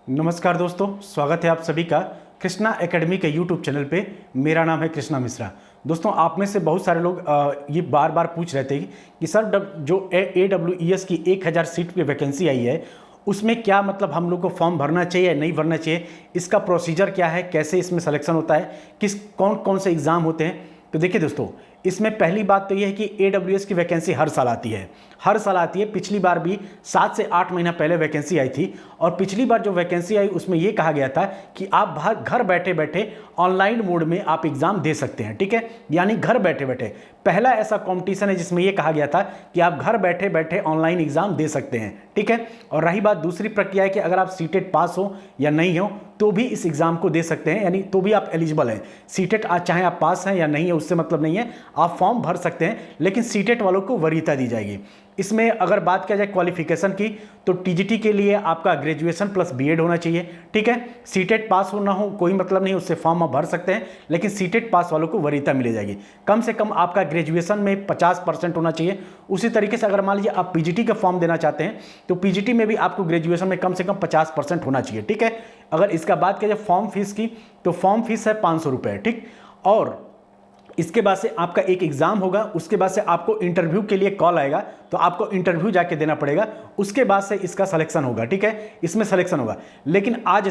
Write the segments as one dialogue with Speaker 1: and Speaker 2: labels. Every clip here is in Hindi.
Speaker 1: नमस्कार दोस्तों, स्वागत है आप सभी का कृष्णा एकेडमी के यूट्यूब चैनल पे। मेरा नाम है कृष्णा मिश्रा। दोस्तों, आप में से बहुत सारे लोग ये बार बार पूछ रहे थे कि सर जो AWES की 1000 सीट पे वैकेंसी आई है उसमें क्या मतलब हम लोग को फॉर्म भरना चाहिए या नहीं भरना चाहिए, इसका प्रोसीजर क्या है, कैसे इसमें सिलेक्शन होता है, कौन कौन से एग्ज़ाम होते हैं। तो देखिए दोस्तों, इसमें पहली बात तो ये है कि AWS की वैकेंसी हर साल आती है, हर साल आती है। पिछली बार भी 7 से 8 महीना पहले वैकेंसी आई थी और पिछली बार जो वैकेंसी आई उसमें ये कहा गया था कि आप घर बैठे बैठे ऑनलाइन मोड में आप एग्ज़ाम दे सकते हैं। ठीक है, यानी घर बैठे बैठे पहला ऐसा कॉम्पिटिशन है जिसमें यह कहा गया था कि आप घर बैठे बैठे ऑनलाइन एग्ज़ाम दे सकते हैं। ठीक है, और रही बात दूसरी प्रक्रिया है कि अगर आप सीटेट पास हो या नहीं हो तो भी इस एग्ज़ाम को दे सकते हैं, यानी तो भी आप एलिजिबल हैं। सीटेट आज चाहे आप पास हैं या नहीं है उससे मतलब नहीं है, आप फॉर्म भर सकते हैं, लेकिन सीटेट वालों को वरीयता दी जाएगी। इसमें अगर बात किया जाए क्वालिफिकेशन की तो टीजीटी के लिए आपका ग्रेजुएशन प्लस बीएड होना चाहिए। ठीक है, सीटेट पास हो ना हो कोई मतलब नहीं, उससे फॉर्म आप भर सकते हैं, लेकिन सीटेट पास वालों को वरीयता मिल जाएगी। कम से कम आपका ग्रेजुएशन में 50% होना चाहिए। उसी तरीके से अगर मान लीजिए आप पीजीटी का फॉर्म देना चाहते हैं तो पीजीटी में भी आपको ग्रेजुएशन में कम से कम 50% होना चाहिए। ठीक है, अगर इसका बात किया जाए फॉर्म फीस की तो फॉर्म फीस है 500 रुपये। ठीक, और इसके बाद से आपका एक एग्ज़ाम होगा, उसके बाद से आपको इंटरव्यू के लिए कॉल आएगा तो आपको इंटरव्यू जाके देना पड़ेगा, उसके बाद से इसका सिलेक्शन होगा। ठीक है, इसमें सिलेक्शन होगा। लेकिन आज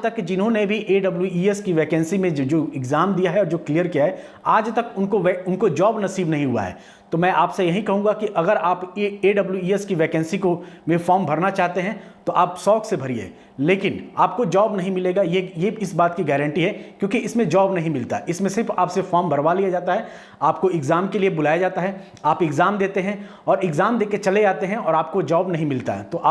Speaker 1: तक जिन्होंने भी AWES की वैकेंसी में जो एग्ज़ाम दिया है और जो क्लियर किया है, आज तक उनको जॉब नसीब नहीं हुआ है। तो मैं आपसे यही कहूँगा कि अगर आप AWES की वैकेंसी को में फॉर्म भरना चाहते हैं तो आप शौक से भरिए, लेकिन आपको जॉब नहीं मिलेगा, ये इस बात की गारंटी है, क्योंकि इसमें जॉब नहीं मिलता। इसमें सिर्फ आपसे फॉर्म भरवा लिया जाता है, आपको एग्ज़ाम के लिए बुलाया जाता है, आप एग्ज़ाम देते हैं और एग्ज़ाम दे के चले आते हैं और आपको जॉब नहीं मिलता है। तो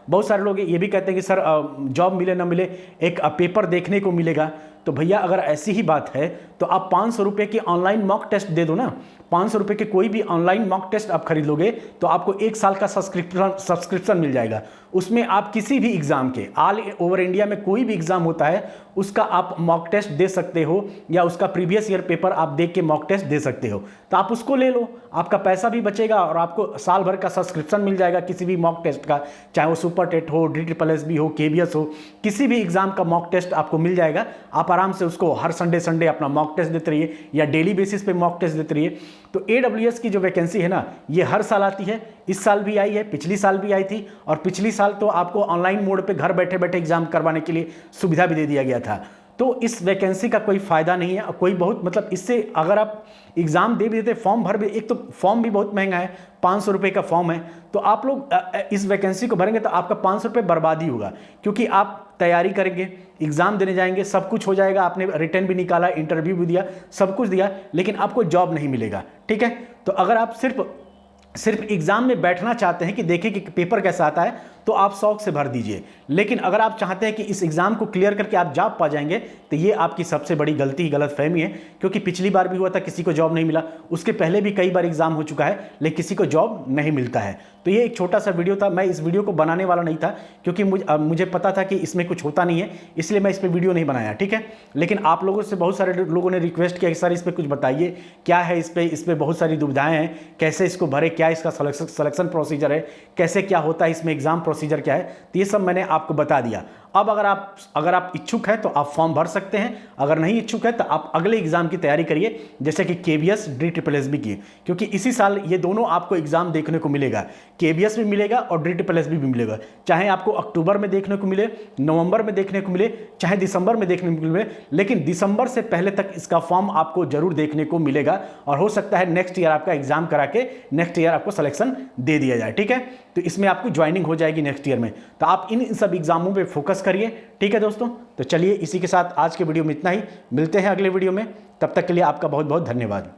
Speaker 1: बहुत सारे लोग ये भी कहते हैं कि सर जॉब मिले ना मिले एक पेपर देखने को मिलेगा। तो भैया अगर ऐसी ही बात है तो आप 500 रुपये की ऑनलाइन मॉक टेस्ट दे दो ना। 500 रुपये के कोई भी ऑनलाइन मॉक टेस्ट आप खरीद लोगे तो आपको 1 साल का सब्सक्रिप्शन मिल जाएगा। उसमें आप किसी भी एग्ज़ाम के ऑल ओवर इंडिया में कोई भी एग्ज़ाम होता है उसका आप मॉक टेस्ट दे सकते हो, या उसका प्रीवियस ईयर पेपर आप देख के मॉक टेस्ट दे सकते हो। तो आप उसको ले लो, आपका पैसा भी बचेगा और आपको साल भर का सब्सक्रिप्शन मिल जाएगा किसी भी मॉक टेस्ट का, चाहे वो सुपर टेट हो, DSSB हो, KBS हो, किसी भी एग्ज़ाम का मॉक टेस्ट आपको मिल जाएगा। आप आराम से उसको हर संडे अपना मॉक टेस्ट देते रहिए या डेली बेसिस पे मॉक टेस्ट देते रहिए। तो AWS की जो वैकेंसी है ना, ये हर साल आती है। इस साल भी आई है, पिछली साल भी आई थी, और पिछली साल तो आपको ऑनलाइन मोड पे घर बैठे बैठे एग्जाम करवाने के लिए सुविधा भी दे दिया गया था। तो इस वैकेंसी का कोई फ़ायदा नहीं है, कोई बहुत मतलब इससे अगर आप एग्ज़ाम दे भी देते, फॉर्म भर भी, एक तो फॉर्म भी बहुत महंगा है, 500 रुपये का फॉर्म है, तो आप लोग इस वैकेंसी को भरेंगे तो आपका 500 रुपये बर्बादी होगा, क्योंकि आप तैयारी करेंगे, एग्ज़ाम देने जाएंगे, सब कुछ हो जाएगा, आपने रिटर्न भी निकाला, इंटरव्यू भी दिया, सब कुछ दिया, लेकिन आपको जॉब नहीं मिलेगा। ठीक है, तो अगर आप सिर्फ एग्ज़ाम में बैठना चाहते हैं कि देखें कि पेपर कैसा आता है तो आप शौक से भर दीजिए। लेकिन अगर आप चाहते हैं कि इस एग्ज़ाम को क्लियर करके आप जॉब पा जाएंगे तो ये आपकी सबसे बड़ी गलतफहमी है, क्योंकि पिछली बार भी हुआ था किसी को जॉब नहीं मिला, उसके पहले भी कई बार एग्ज़ाम हो चुका है लेकिन किसी को जॉब नहीं मिलता है। तो ये एक छोटा सा वीडियो था, मैं इस वीडियो को बनाने वाला नहीं था क्योंकि मुझे पता था कि इसमें कुछ होता नहीं है, इसलिए मैं इस पर वीडियो नहीं बनाया। ठीक है, लेकिन आप लोगों से बहुत सारे लोगों ने रिक्वेस्ट किया कि सर इस पर कुछ बताइए, क्या है इस पर बहुत सारी दुविधाएँ हैं, कैसे इसको भरे, क्या इसका सिलेक्शन प्रोसीजर है, कैसे क्या होता है इसमें, एग्ज़ाम प्रोसीजर क्या है, तो ये सब मैंने आपको बता दिया। अब अगर आप इच्छुक हैं तो आप फॉर्म भर सकते हैं, अगर नहीं इच्छुक है तो आप अगले एग्जाम की तैयारी करिए, जैसे कि KBS DSSB की, क्योंकि इसी साल ये दोनों आपको एग्जाम देखने को मिलेगा, KBS भी मिलेगा और DSSB भी मिलेगा। चाहे आपको अक्टूबर में देखने को मिले, नवंबर में देखने को मिले, चाहे दिसंबर में देखने को मिले, लेकिन दिसंबर से पहले तक इसका फॉर्म आपको जरूर देखने को मिलेगा और हो सकता है नेक्स्ट ईयर आपका एग्जाम करा के नेक्स्ट ईयर आपको सिलेक्शन दे दिया जाए। ठीक है, तो इसमें आपको ज्वाइनिंग हो जाएगी नेक्स्ट ईयर में। तो आप इन सब एग्जामों पे फोकस करिए। ठीक है दोस्तों, तो चलिए इसी के साथ आज के वीडियो में इतना ही, मिलते हैं अगले वीडियो में, तब तक के लिए आपका बहुत बहुत धन्यवाद।